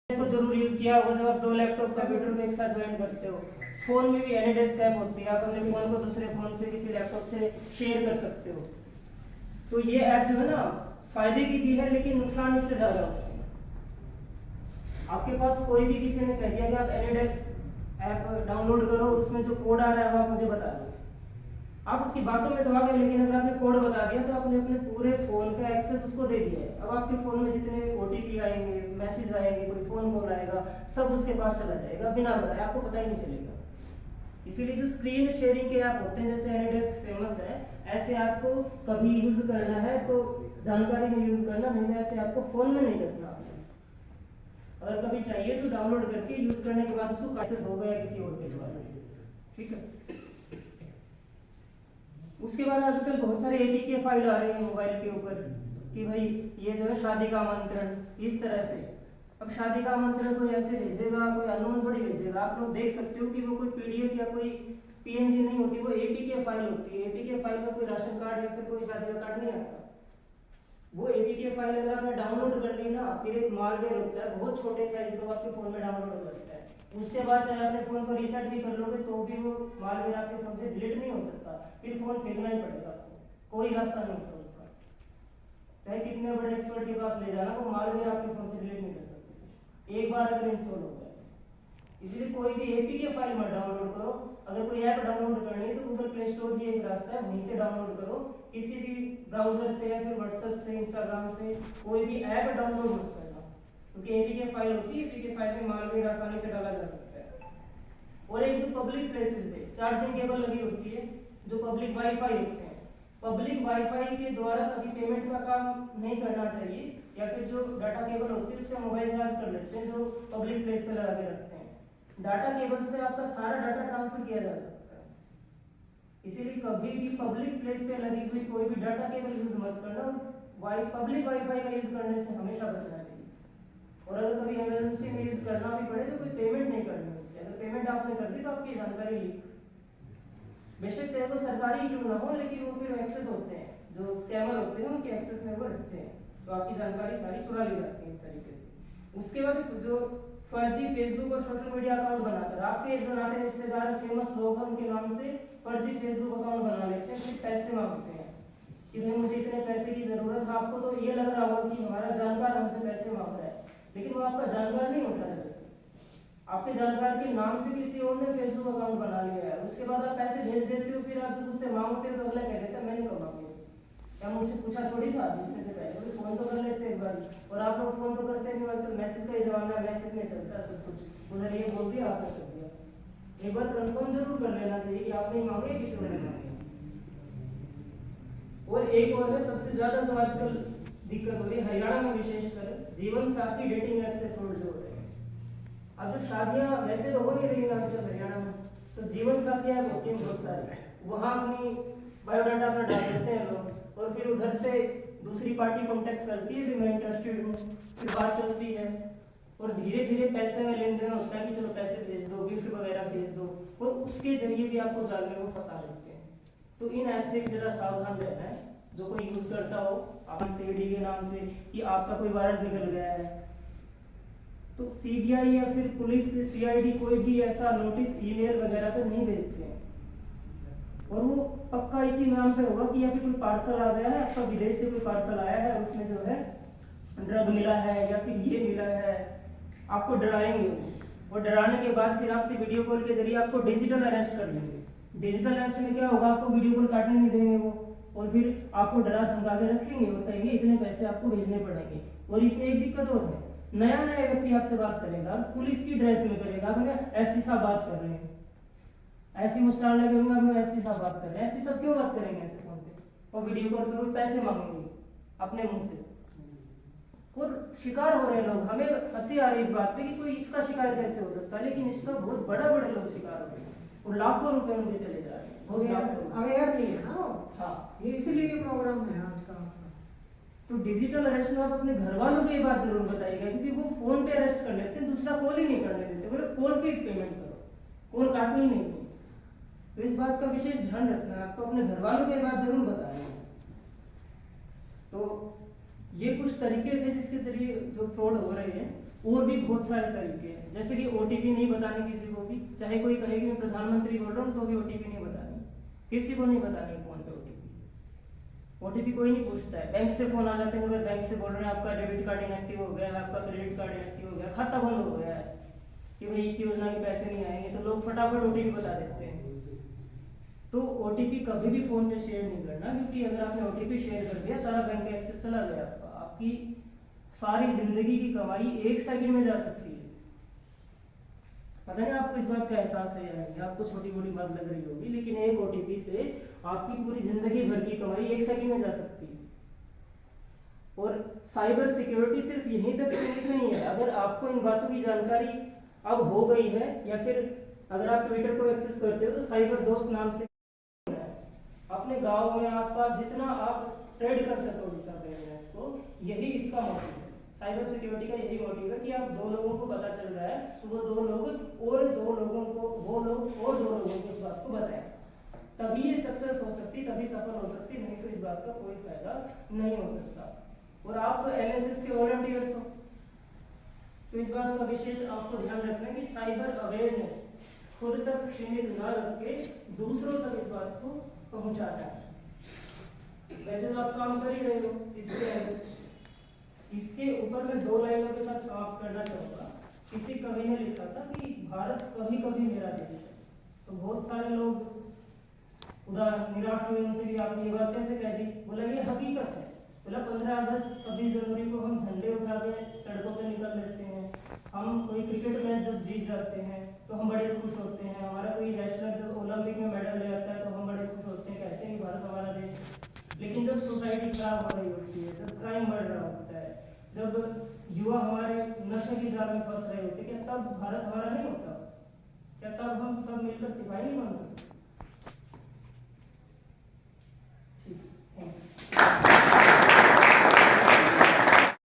को जरूर यूज किया होगा जब आप 2 लैपटॉप कंप्यूटर को एक साथ ज्वाइन करते हो। फोन में भी एनीडेस्क ऐप होती है, आप अपने फोन को दूसरे फोन से किसी लैपटॉप से शेयर कर सकते हो। तो ये ऐप जो है ना फायदे की भी है, लेकिन नुकसान इससे ज्यादा होते हैं। आपके पास कोई भी किसी ने कह दिया कि आप एनीडेस्क ऐप डाउनलोड करो, उसमें जो कोड आ रहा है वो आप मुझे बता दो, आप उसकी बातों में तो आ गए, लेकिन अगर आपने कोड बता दिया तो आपने अपने पूरे फोन का एक्सेस उसको दे दिया है। अब आपके फोन में जितने ओटीपी आएंगे, मैसेज आएंगे, कोई फोन कॉल आएगा, सब उसके पास चला जाएगा बिना बताए, आपको पता ही नहीं चलेगा। इसीलिए जो स्क्रीन शेयरिंग के ऐप होते हैं, जैसे एनीडेस्क फेमस है, ऐसे ऐप को कभी यूज करना है तो जानकारी में यूज करना, नहीं तो ऐसे आपको फोन में नहीं करना। अगर कभी चाहिए तो डाउनलोड करके यूज करने के बाद उसको एक्सेस हो गया किसी और के द्वारा, ठीक है। उसके बाद आजकल बहुत सारे एपीके फाइल आ रहे हैं मोबाइल के ऊपर कि भाई ये जो है शादी का आमंत्रण, इस तरह से। अब शादी का आमंत्रण कोई ऐसे भेजेगा, कोई अननोन थोड़ी भेजेगा। आप लोग देख सकते हो कि वो कोई पीडीएफ या कोई पीएनजी नहीं होती, वो एपीके फाइल होती है। एपीके फाइल में कोई राशन कार्ड या फिर कोई शादी का कार्ड नहीं आता। वो एपीके फाइल अगर आपने डाउनलोड कर ली ना, फिर एक मालवेयर होता है बहुत छोटे साइज का, आपके फोन में डाउनलोड करता है। उसके बाद चाहे आपने फोन को रीसेट भी कर लोगे तो भी वो मालवेयर आपके फोन से डिलीट नहीं हो सकता, फिर फोन फेंकना ही पड़ेगा आपको, कोई रास्ता नहीं होता उसका। चाहे कितने बड़े एक्सपर्ट के पास ले जाना, वो मालवेयर आपके फोन से डिलीट नहीं कर सकते एक बार अगर इंस्टॉल हो जाए। इसलिए कोई भी एपीके फाइल मत डाउनलोड करो। अगर कोई ऐप डाउनलोड करनी है तो गूगल प्ले स्टोर की एक रास्ता है, वहीं से डाउनलोड करो। किसी भी ब्राउजर से या फिर व्हाट्सएप से, इंस्टाग्राम से कोई भी ऐप डाउनलोड मत करना, क्योंकि एपीके फाइल होती है, एपीके फाइल में मालवेयर आसानी से डाला जा सकता है। और एक जो पब्लिक प्लेसेस पे चार्जिंग केबल लगी होती है, जो पब्लिक वाईफाई होते हैं, पब्लिक वाईफाई के द्वारा कभी पेमेंट का काम नहीं करना चाहिए, या फिर जो डाटा केबल होती है उससे मोबाइल चार्ज कर लेते हैं, जो पब्लिक प्लेस पे लगा के रखते हैं। डाटा केबल से आपका सारा डाटा ट्रांसफर किया जा सकता है। इसीलिए कभी भी पब्लिक प्लेस पे लगी हुई कोई भी डाटा केबल यूज मत करना। पब्लिक वाईफाई का यूज करने से हमेशा बचना चाहिए। और अगर कभी इमरजेंसी में यूज करना भी पड़े तो कोई पेमेंट नहीं करनी उससे। अगर पेमेंट आपने कर दी तो आपकी जानकारी लीक, बेशक चाहे वो सरकारी क्यों ना हो, लेकिन वो फिर एक्सेस होते हैं, जो स्कैमर होते हैं उनके एक्सेस में वो रखते हैं, तो आपकी जानकारी सारी चुरा ली जाती है इस तरीके से। उसके बाद जो फर्जी फेसबुक और सोशल मीडिया अकाउंट बनाकर आपके जो नाते रिश्तेदार फेमस लोग हैं उनके नाम से फर्जी फेसबुक अकाउंट बना लेते हैं, फिर पैसे मांगते हैं कि भाई मुझे इतने पैसे की जरूरत है। आपको तो ये लग रहा होगा कि हमारा जानकार हमसे पैसे मांग रहा है, लेकिन वो आपका जानकार नहीं होता है। आपके जानकार के नाम से किसी और ने फेसबुक अकाउंट बना लिया है, उसके बाद आप पैसे भेज देते हो, फिर आप जब उससे मांगते हो तो अगला कह देता है मैंने कब मांगे, क्या मुझसे पूछा थोड़ी था जिससे से पहले। फोन तो कर लेते एक बार, और आप लोग फोन तो करते नहीं, आजकल मैसेज का ही जमाना है, मैसेज में चलता है सब कुछ, उधर ये बोल दिया आपने कर दिया। एक बार कंफर्म जरूर कर लेना चाहिए कि आपने मांगे किसी और ने मांगे। और एक और है सबसे ज्यादा जो आजकल दिक्कत हो रही है हरियाणा में विशेषकर, जीवन साथी डेटिंग ऐप से फ्रॉड जो हो रहे हैं। अब जो शादियां वैसे तो हो नहीं रही आजकल हरियाणा में, तो जीवन साथी ऐप होती है बहुत सारे, वहां अपनी बायोडाटा अपना डाल देते हैं लोग, और फिर उधर से दूसरी पार्टी कांटेक्ट करती है कि मैं इंटरेस्टेड हूँ, फिर बात चलती है और धीरे धीरे पैसे में लेन देन होता है कि चलो पैसे भेज दो, गिफ्ट वगैरह भेज दो, और उसके जरिए भी आपको जाल में वो फंसा लेते हैं। तो इन ऐप से जरा सावधान रहना है, जो कोई यूज करता हो आप सीडी के नाम से कि आपका कोई वारंट निकल गया है, तो सीबीआई या फिर पुलिस सीआईडी कोई भी ऐसा नोटिस ईमेल वगैरह तो नहीं भेजते हैं, और वो पक्का इसी नाम पे होगा कि या फिर कोई पार्सल आ गया है आपका, विदेश से कोई पार्सल आया है, उसमें जो है ड्रग मिला है या फिर ये मिला है, आपको डराएंगे। और डराने के बाद फिर आपसे वीडियो कॉल के जरिए आपको डिजिटल अरेस्ट कर लेंगे। डिजिटल अरेस्ट में क्या होगा, आपको वीडियो कॉल काटने नहीं देंगे वो, और फिर आपको डरा धमका के रखेंगे और कहेंगे इतने पैसे आपको भेजने पड़ेंगे। और इसमें एक दिक्कत और है, नया नया व्यक्ति आपसे बात करेगा, पुलिस की ड्रेस में करेगा, अपने एसपी साहब बात कर रहे हैं, ऐसी मुस्कान लगे होंगे, हम एसपी साहब बात कर रहे हैं। एसपी साहब क्यों बात करेंगे ऐसे फोन पे, और वीडियो कॉल पे वो पैसे मांगेंगे अपने मुंह से, और शिकार हो रहे हैं लोग। हमें हंसी आ रही है इस बात पे कि कोई इसका शिकार कैसे हो सकता है, लेकिन इसका बहुत बड़ा बड़े लोग शिकार हो रहे हैं और लाखों रुपए उनके चले जा रहे हैं। अवेयर नहीं है ना, हाँ, ये इसीलिए प्रॉब्लम है आज का। तो डिजिटल अरेस्ट में आप अपने घर वालों को ये बात जरूर बताइएगा, क्योंकि वो फोन पे अरेस्ट कर लेते हैं, दूसरा कॉल ही नहीं करने देते, बोले कॉल पे पेमेंट करो, कॉल काटनी नहीं है। तो इस बात का विशेष ध्यान रखना है आपको, अपने घर वालों को ये बात जरूर बताना है। तो ये कुछ तरीके थे जिसके जरिए जो फ्रॉड हो रहे हैं और भी बहुत सारे तरीके हैं, जैसे कि ओटीपी नहीं बतानी किसी को भी, चाहे कोई कहे कि मैं प्रधानमंत्री बोल रहा हूँ तो भी ओटीपी नहीं बतानी, किसी को नहीं बतानी फोन पे ओटीपी कोई नहीं पूछता है। बैंक से फोन आ जाते हैं, अगर बैंक से बोल रहे हैं आपका डेबिट कार्ड इनएक्टिव हो गया है, आपका क्रेडिट कार्ड इनएक्टिव हो गया, खाता बंद हो गया है कि भाई इस योजना के पैसे नहीं आएंगे, तो लोग फटाफट ओटीपी बता देते हैं। तो ओटीपी कभी भी फोन पे शेयर नहीं करना, क्योंकि अगर आपने ओटीपी शेयर कर दिया सारा बैंक का एक्सेस चला गया आपका, आपकी सारी जिंदगी की कमाई 1 सेकंड में जा सकती है। पता नहीं आपको इस बात का एहसास है या नहीं, आपको छोटी मोटी बात लग रही होगी, लेकिन एक ओटीपी से आपकी पूरी जिंदगी भर की कमाई 1 सेकंड में जा सकती है। और साइबर सिक्योरिटी सिर्फ यहीं तक सीमित नहीं है। अगर आपको इन बातों की जानकारी अब हो गई है, या फिर अगर आप ट्विटर को एक्सेस करते हो तो साइबर दोस्त नाम से अपने गांव में आसपास जितना आप स्प्रेड कर सको इस अवेयरनेस को, यही इसका मोटिव है। साइबर सिक्योरिटी का यही मोटिव है कि आप 2 लोगों को पता चल रहा है तो वो 2 लोग और 2 लोगों को, वो लोग और 2 लोगों को इस बात को बताएं, तभी ये सक्सेस हो सकती, तभी सफल हो सकती, नहीं तो इस बात का कोई फायदा नहीं हो सकता। और आप तो एनएसएस के वॉलंटियर्स हो, तो इस बात का विशेष आपको ध्यान रखना है कि साइबर अवेयरनेस खुद तक सीमित ना रख के दूसरों तक इस बात को पहुंचाना है। वैसे तो आप काम कर ही रहे हो इसके ऊपर मैं 2 लाइनों के साथ समाप्त करना चाहूंगा। किसी कवि ने लिखा था कि भारत कभी कभी मेरा देश है, तो बहुत सारे लोग निराश हुए, उनसे भी आपने ये बात कैसे कह दी? बोला ये हकीकत है। बोला 15 अगस्त 26 जनवरी को हम झंडे उठा के सड़कों पे निकल लेते हैं, हम कोई क्रिकेट मैच जब जीत जाते हैं तो हम बड़े खुश होते हैं, हमारा कोई नेशनल जब ओलंपिक में मेडल ले आता है तो हम बड़े खुश होते हैं, कहते हैं कि भारत हमारा देश है। लेकिन जब सोसाइटी खराब हो रही होती है, जब क्राइम बढ़ रहा होता है, जब युवा हमारे नशे की जाल में फंस रहे होते हैं, क्या तब भारत हमारा नहीं होता?